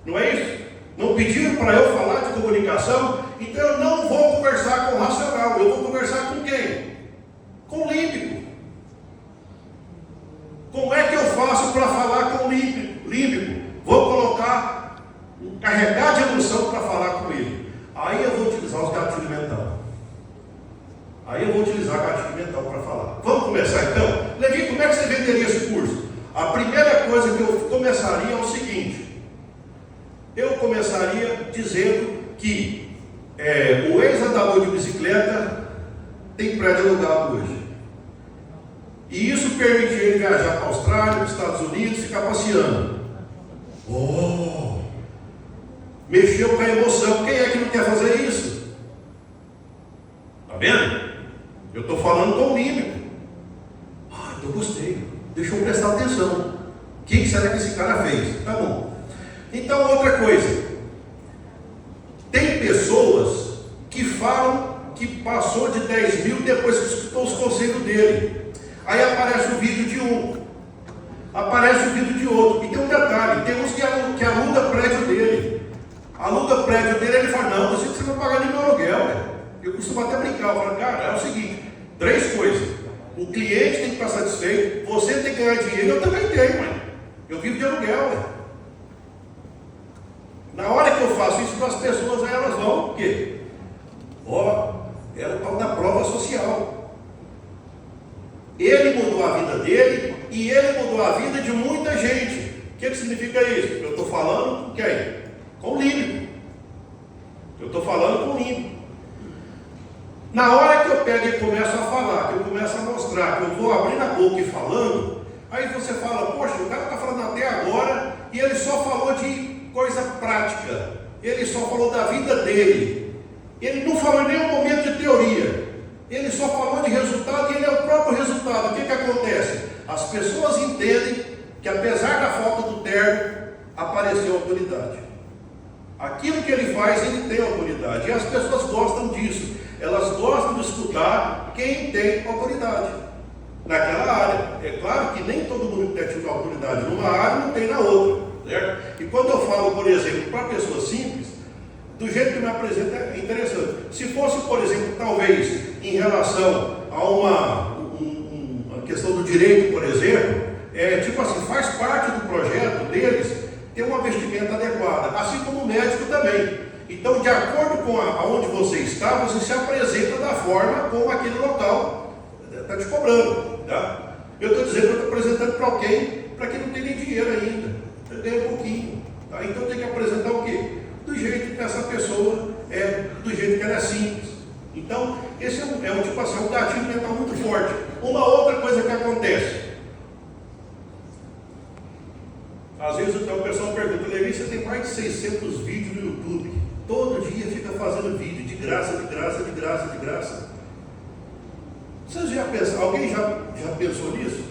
Não é isso? Não pediram para eu falar de comunicação? Então eu não vou conversar com o racional. Eu vou conversar com quem? Com o límbico. Como é que eu faço para falar com o límbico? Vou colocar, carregar de emoção para falar com ele. Aí eu vou utilizar os gatilhos mentais. Para falar. Vamos começar então? Levi, como é que você venderia esse curso? A primeira coisa que eu começaria é o seguinte: eu começaria dizendo que o ex-andador de bicicleta tem prédio alugado hoje. E isso permite ele viajar para a Austrália, para os Estados Unidos, ficar passeando. Oh! Mexeu com a emoção. Quem é que não quer fazer isso? Está vendo? Eu estou falando com o límbico. Ah, então gostei. Deixa eu prestar atenção. O que será que esse cara fez? Tá bom. Então, outra coisa. Tem pessoas que falam que passou de 10 mil depois que escutou os conselhos dele. Aí aparece o vídeo de um, aparece o vídeo de outro. E tem um detalhe, tem uns que aluga prédio dele. Aluga prédio dele, ele fala, não, você não vai pagar nem meu aluguel. Né? Eu costumo até brincar, eu falo, cara, é o seguinte, 3 coisas. O cliente tem que estar satisfeito, você tem que ganhar dinheiro, eu também tenho, mãe. Eu vivo de aluguel, né? Na hora que eu faço isso para as pessoas, aí elas vão, o quê? Ó, era o tal da prova social. Ele mudou a vida dele e ele mudou a vida de muita gente. O que significa isso? Eu estou falando com quem? Com o límbico. Eu estou falando com o límbico. Na hora que eu pego e começo a falar, que eu começo a mostrar, que eu vou abrindo a boca e falando, aí você fala, poxa, o cara está falando até agora e ele só falou de coisa prática, ele só falou da vida dele, ele não falou em nenhum momento de teoria, ele só falou de resultado e ele é o próprio resultado. O que acontece? As pessoas entendem que apesar da falta do terno, apareceu autoridade. Aquilo que ele faz, ele tem autoridade, e as pessoas gostam disso, elas gostam de escutar quem tem autoridade naquela área. É claro que nem todo mundo que tem autoridade numa área não tem na outra. Certo? E quando eu falo, por exemplo, para pessoas simples, do jeito que me apresenta é interessante. Se fosse, por exemplo, talvez em relação a uma questão do direito, por exemplo, tipo assim, faz parte do projeto deles ter uma vestimenta adequada, assim como o médico também. Então, de acordo com aonde você está, você se apresenta da forma como aquele local está te cobrando. Tá? Eu estou dizendo que eu estou apresentando para alguém, para quem não tem nem dinheiro ainda. Eu ganho um pouquinho. Tá? Então tem que apresentar o quê? Do jeito que essa pessoa é, do jeito que ela é simples. Então, esse é um tipo assim, um gatilho mental muito forte. Uma outra coisa que acontece. Às vezes o pessoal pergunta, Levi, você tem mais de 600 vídeos no YouTube. Todo dia fica fazendo vídeo, de graça, de graça, de graça, de graça. Vocês já pensaram, alguém já pensou nisso?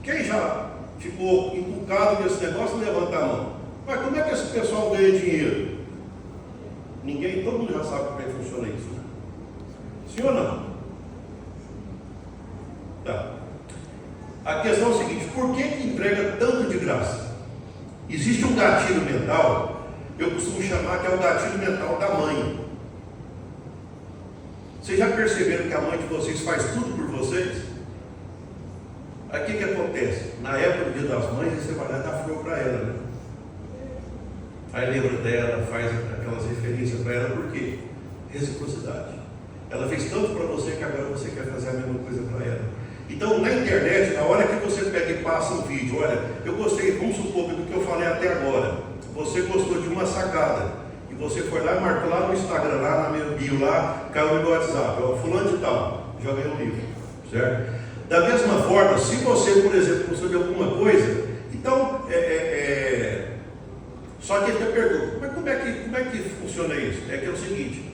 Quem já ficou encucado nesse negócio, levanta a mão. Mas como é que esse pessoal ganha dinheiro? Ninguém, todo mundo já sabe como é que funciona isso, né? Sim ou não? Tá. A questão é o seguinte, por que entrega tanto de graça? Existe um gatilho mental, eu costumo chamar que é o gatilho mental da mãe. Vocês já perceberam que a mãe de vocês faz tudo por vocês? Aí o que acontece? Na época do Dia das Mães, você vai lá e dá flor para ela, né? Aí lembra dela, faz aquelas referências para ela, por quê? Reciprocidade. Ela fez tanto para você que agora você quer fazer a mesma coisa para ela. Então, na internet, na hora que você pega e passa um vídeo, olha, eu gostei, vamos supor, do que eu falei até agora, você gostou de uma sacada, e você foi lá e marcou lá no Instagram, lá na minha bio, lá, caiu no meu WhatsApp, ó, fulano de tal, já ganhou um livro, certo? Da mesma forma, se você, por exemplo, gostou de alguma coisa, então, só que ele te pergunta, mas como é que funciona isso? É que é o seguinte,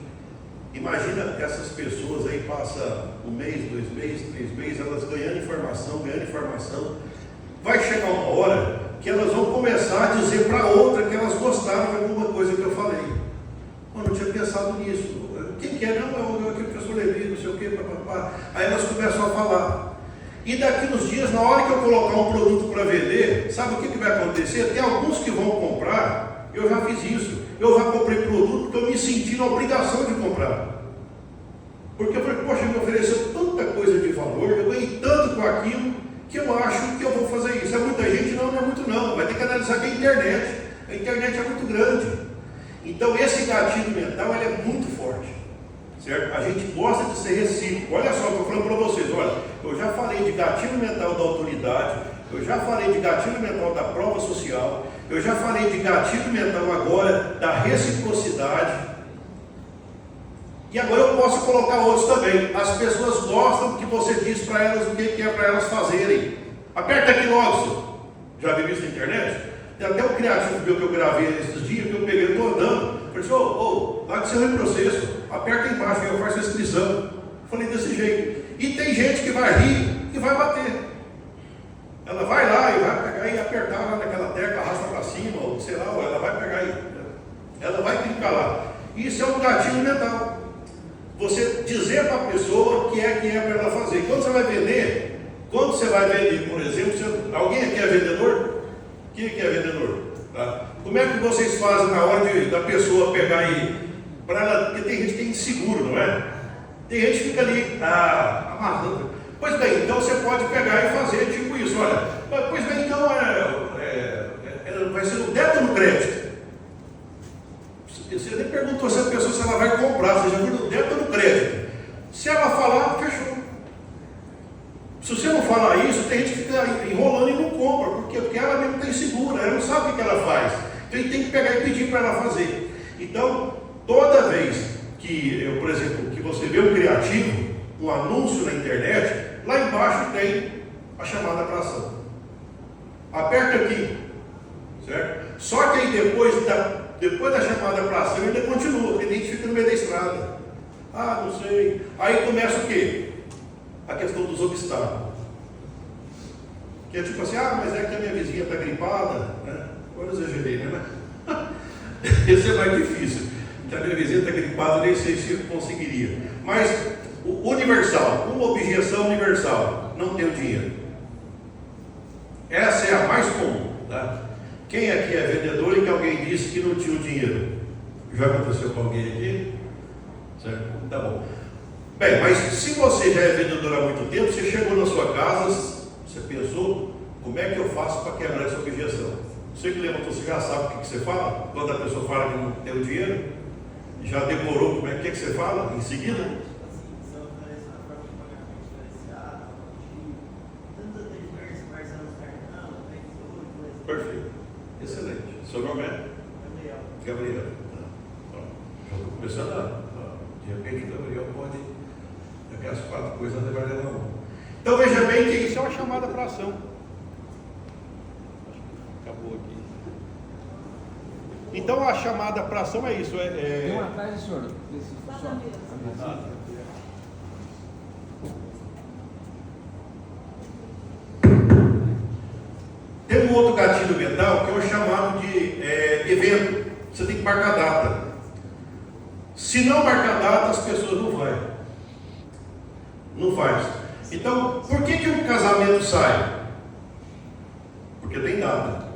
imagina essas pessoas aí, passa 1 mês, 2 meses, 3 meses, elas ganhando informação, vai chegar uma hora que elas vão começar a dizer para outra que elas gostaram de alguma coisa que eu falei. Eu não tinha pensado nisso. Quem que é? Não, é o professor Levi, não sei o que, papapá. Aí elas começam a falar. E daqui uns dias, na hora que eu colocar um produto para vender, sabe o que vai acontecer? Tem alguns que vão comprar, eu já fiz isso. Eu já comprei produto porque eu me senti na obrigação de comprar. Porque eu falei, poxa, me ofereceu tanta coisa de valor, eu ganhei tanto com aquilo, que eu acho que eu vou fazer isso. É muita gente? Não, não é muito não. Vai ter que analisar que a internet é muito grande. Então esse gatilho mental ele é muito forte. Certo? A gente gosta de ser recíproco. Olha só, eu estou falando para vocês, olha, eu já falei de gatilho mental da autoridade, eu já falei de gatilho mental da prova social, eu já falei de gatilho mental agora da reciprocidade. E agora eu posso colocar outros também. As pessoas gostam que você diz para elas o que é para elas fazerem. Aperta aqui logo, senhor. Já viu isso na internet? Tem até um criativo meu que eu gravei esses dias, que eu peguei, eu estou andando, falei assim, lá que você vai processo, aperta aí embaixo, eu faço a inscrição. Eu falei desse jeito. E tem gente que vai rir e vai bater. Ela vai lá e vai pegar e apertar lá naquela tecla, arrasta para cima, ou sei lá, ou ela vai pegar e ela vai clicar lá. Isso é um gatilho mental. Você dizer para a pessoa que é para ela fazer. Quando você vai vender, por exemplo, alguém aqui é vendedor? Quem aqui é vendedor? Tá? Como é que vocês fazem na hora da pessoa pegar para ela, porque tem gente que é inseguro, não é? Tem gente que fica ali amarrando. Pois bem, então você pode pegar e fazer tipo isso, olha, pois bem, então vai ser no débito ou no crédito? Você nem perguntou se a pessoa se ela vai comprar, você já viu no débito ou no crédito? Se ela falar, fechou. Se você não falar isso, tem gente que fica enrolando e não compra, porque ela mesmo está insegura, ela não sabe o que ela faz. Então ele tem que pegar e pedir para ela fazer. Então, toda vez que por exemplo, que você vê um criativo, um anúncio na internet, lá embaixo tem a chamada para ação. Aperta aqui, certo? Só que aí depois da chamada para ação ainda continua, porque a gente fica no meio da estrada. Não sei. Aí começa o quê? A questão dos obstáculos. Que é tipo assim, mas é que a minha vizinha está gripada, né? Agora eu exagerei, né? Esse é mais difícil. Que a minha vizinha está gripada, nem sei se eu conseguiria. Mas o universal, uma objeção universal, não tenho dinheiro. Essa é a mais comum, tá? Quem aqui é vendedor e que alguém disse que não tinha o dinheiro? Já aconteceu com alguém aqui? Certo? Tá bom. Bem, mas se você já é vendedor há muito tempo, você chegou na sua casa, você pensou, como é que eu faço para quebrar essa objeção? Você que levantou, você já sabe o que você fala? Quando a pessoa fala que não tem o dinheiro, já decorou como é que você fala em seguida? Perfeito. Excelente. Seu nome é? Gabriel. Já estou começando de repente o Gabriel pode, aquelas 4 coisas levar ela a 1. Então veja bem que isso é uma chamada para ação. Acabou aqui. Então a chamada para ação é isso. Tem um atrás, senhor. Tem um outro gatilho mental que é o chamado de evento. Você tem que marcar data. Se não marcar data, as pessoas não vão. Não faz. Então, por que um casamento sai? Porque tem data.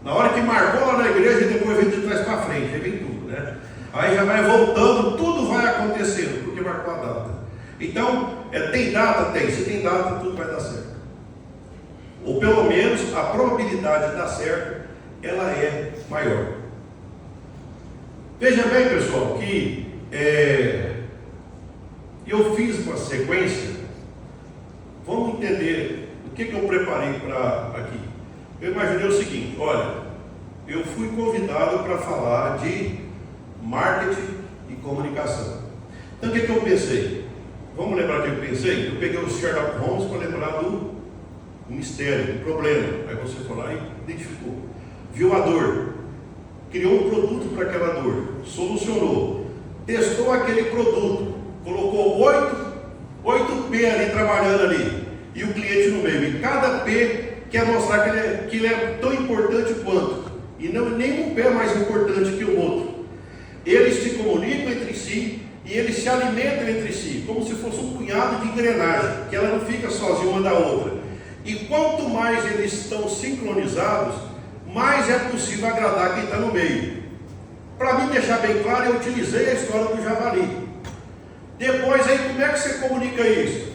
Na hora que marcou lá na igreja, depois vem de trás para frente, aí vem tudo, né? Aí já vai voltando, tudo vai acontecendo, porque marcou a data. Então, tem data? Tem. Se tem data, tudo vai dar certo. Ou pelo menos a probabilidade de dar certo, ela é maior. Veja bem, pessoal, que eu fiz uma sequência. Vamos entender o que eu preparei para aqui. Eu imaginei o seguinte, olha, eu fui convidado para falar de marketing e comunicação. Então o que eu pensei? Vamos lembrar o que eu pensei? Eu peguei o Sherlock Holmes para lembrar do mistério, do problema. Aí você foi lá e identificou. Viu a dor, criou um produto para aquela dor, solucionou, testou aquele produto, colocou 8 P ali trabalhando ali, e o cliente no meio. E cada P quer mostrar que ele é tão importante quanto, e não, nenhum P é mais importante que o outro. Eles se comunicam entre si e eles se alimentam entre si, como se fosse um punhado de engrenagem, que ela não fica sozinha uma da outra. E quanto mais eles estão sincronizados, mais é possível agradar quem está no meio. Para me deixar bem claro, eu utilizei a história do javali. Depois aí, como é que você comunica isso?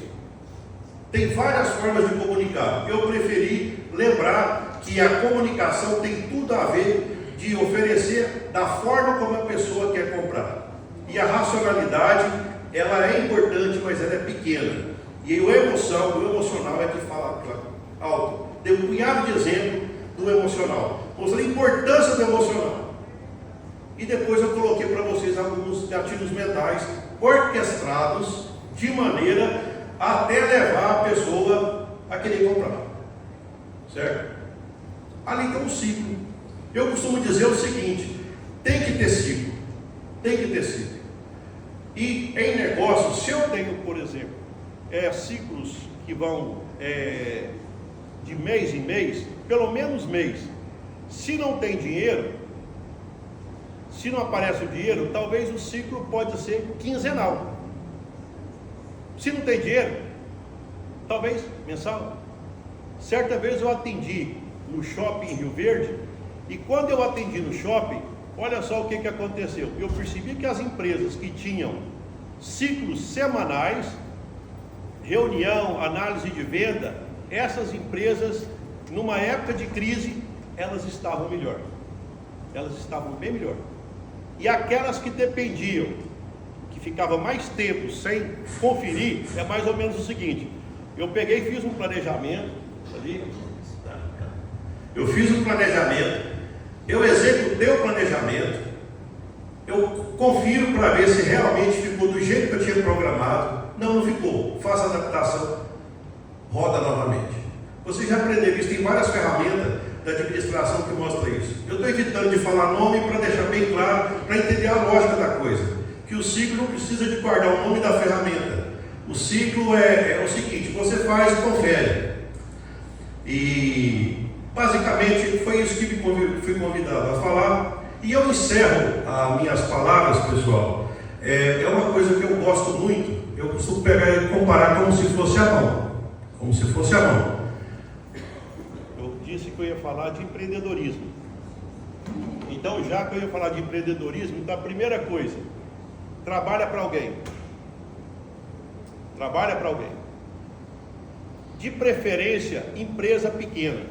Tem várias formas de comunicar. Eu preferi lembrar que a comunicação tem tudo a ver de oferecer da forma como a pessoa quer comprar. E a racionalidade, ela é importante, mas ela é pequena. E o emocional é que fala alto. Dei um punhado de exemplo do emocional. Mostrei a importância do emocional. E depois eu coloquei para vocês alguns gatilhos mentais orquestrados de maneira até levar a pessoa a querer comprar. Certo? Ali tem um ciclo. Eu costumo dizer o seguinte: tem que ter ciclo, tem que ter ciclo. E em negócios, se eu tenho, por exemplo, ciclos que vão de mês em mês, pelo menos mês, se não tem dinheiro, se não aparece o dinheiro, talvez o ciclo pode ser quinzenal. Se não tem dinheiro, talvez mensal. Certa vez eu atendi no shopping em Rio Verde, e quando eu atendi no shopping, olha só o que aconteceu. Eu percebi que as empresas que tinham ciclos semanais, reunião, análise de venda, essas empresas, numa época de crise, elas estavam melhor. Elas estavam bem melhor. E aquelas que dependiam, que ficava mais tempo sem conferir, é mais ou menos o seguinte: eu peguei e fiz um planejamento ali. Eu fiz um planejamento, eu executei o planejamento, eu confiro para ver se realmente ficou do jeito que eu tinha programado. Não ficou. Faça a adaptação, roda novamente. Você já aprendeu isso, tem várias ferramentas da administração que mostram isso. Eu estou evitando de falar nome para deixar bem claro, para entender a lógica da coisa. Que o ciclo não precisa de guardar o nome da ferramenta. O ciclo é o seguinte: você faz e confere. E basicamente foi isso que fui convidado a falar. E eu encerro as minhas palavras, pessoal. É uma coisa que eu gosto muito. Eu costumo pegar e comparar como se fosse a mão. Como se fosse a mão. Eu disse que eu ia falar de empreendedorismo. Então, já que eu ia falar de empreendedorismo, então a primeira coisa: trabalha para alguém. Trabalha para alguém. De preferência, empresa pequena.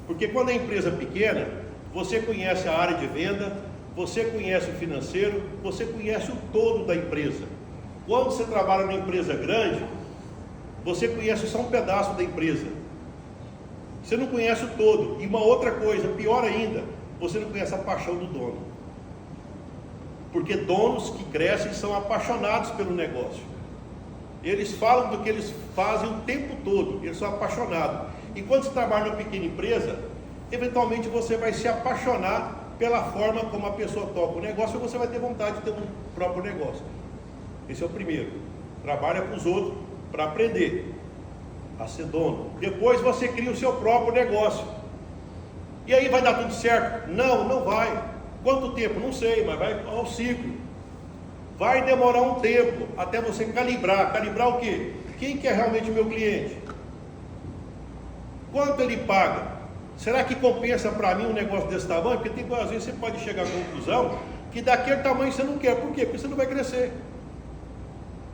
Porque quando é empresa pequena, você conhece a área de venda, você conhece o financeiro, você conhece o todo da empresa. Quando você trabalha numa empresa grande, você conhece só um pedaço da empresa. Você não conhece o todo. E uma outra coisa, pior ainda, você não conhece a paixão do dono. Porque donos que crescem são apaixonados pelo negócio. Eles falam do que eles fazem o tempo todo, eles são apaixonados. E quando você trabalha numa pequena empresa, eventualmente você vai se apaixonar pela forma como a pessoa toca o negócio, e você vai ter vontade de ter um próprio negócio. Esse é o primeiro. Trabalha para os outros para aprender a ser dono. Depois você cria o seu próprio negócio. E aí vai dar tudo certo? Não, não vai. Quanto tempo? Não sei, mas vai ao ciclo. Vai demorar um tempo até você calibrar. Calibrar o quê? Quem que é realmente o meu cliente? Quanto ele paga? Será que compensa para mim um negócio desse tamanho? Porque às vezes você pode chegar à conclusão que daquele tamanho você não quer. Por quê? Porque você não vai crescer.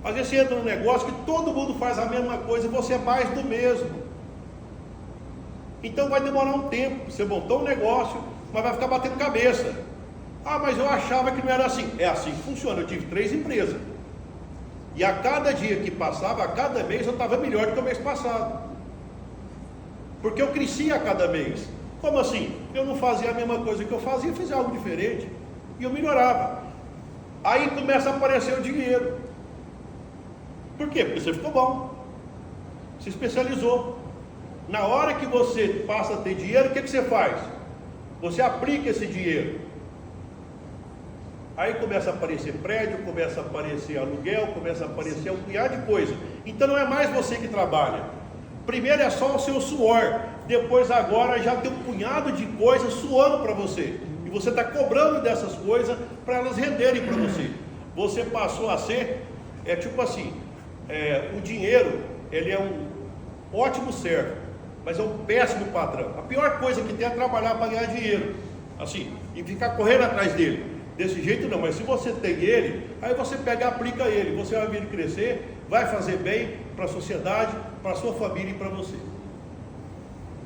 Às vezes você entra num negócio que todo mundo faz a mesma coisa e você é mais do mesmo. Então vai demorar um tempo. Você montou um negócio, mas vai ficar batendo cabeça. Ah, mas eu achava que não era assim. É assim que funciona. Eu tive 3 empresas. E a cada dia que passava, a cada mês eu estava melhor do que o mês passado. Porque eu crescia a cada mês. Como assim? Eu não fazia a mesma coisa que eu fazia, fazia algo diferente. E eu melhorava. Aí começa a aparecer o dinheiro. Por quê? Porque você ficou bom. Se especializou. Na hora que você passa a ter dinheiro, o que você faz? Você aplica esse dinheiro. Aí começa a aparecer prédio, começa a aparecer aluguel, começa a aparecer um punhado de coisa. Então não é mais você que trabalha. Primeiro é só o seu suor. Depois agora já tem um punhado de coisas suando para você. E você está cobrando dessas coisas para elas renderem para você. Você passou a ser, tipo assim, o dinheiro, ele é um ótimo servo, mas é um péssimo patrão. A pior coisa que tem é trabalhar para ganhar dinheiro, assim, e ficar correndo atrás dele. Desse jeito não, mas se você tem ele, aí você pega e aplica ele, você vai vir crescer, vai fazer bem para a sociedade, para a sua família e para você.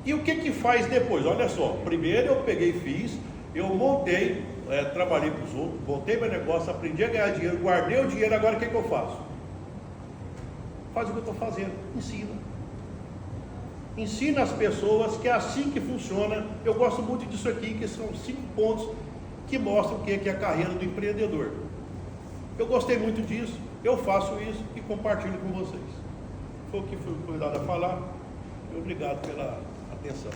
E o que faz depois? Olha só, primeiro eu peguei e fiz, eu montei, trabalhei para os outros, montei meu negócio, aprendi a ganhar dinheiro, guardei o dinheiro, agora o que eu faço? Faz o que eu estou fazendo, ensina. Ensina as pessoas que é assim que funciona. Eu gosto muito disso aqui, que são 5 pontos que mostram o que é a carreira do empreendedor. Eu gostei muito disso, eu faço isso e compartilho com vocês. Foi o que fui convidado a falar. Obrigado pela atenção.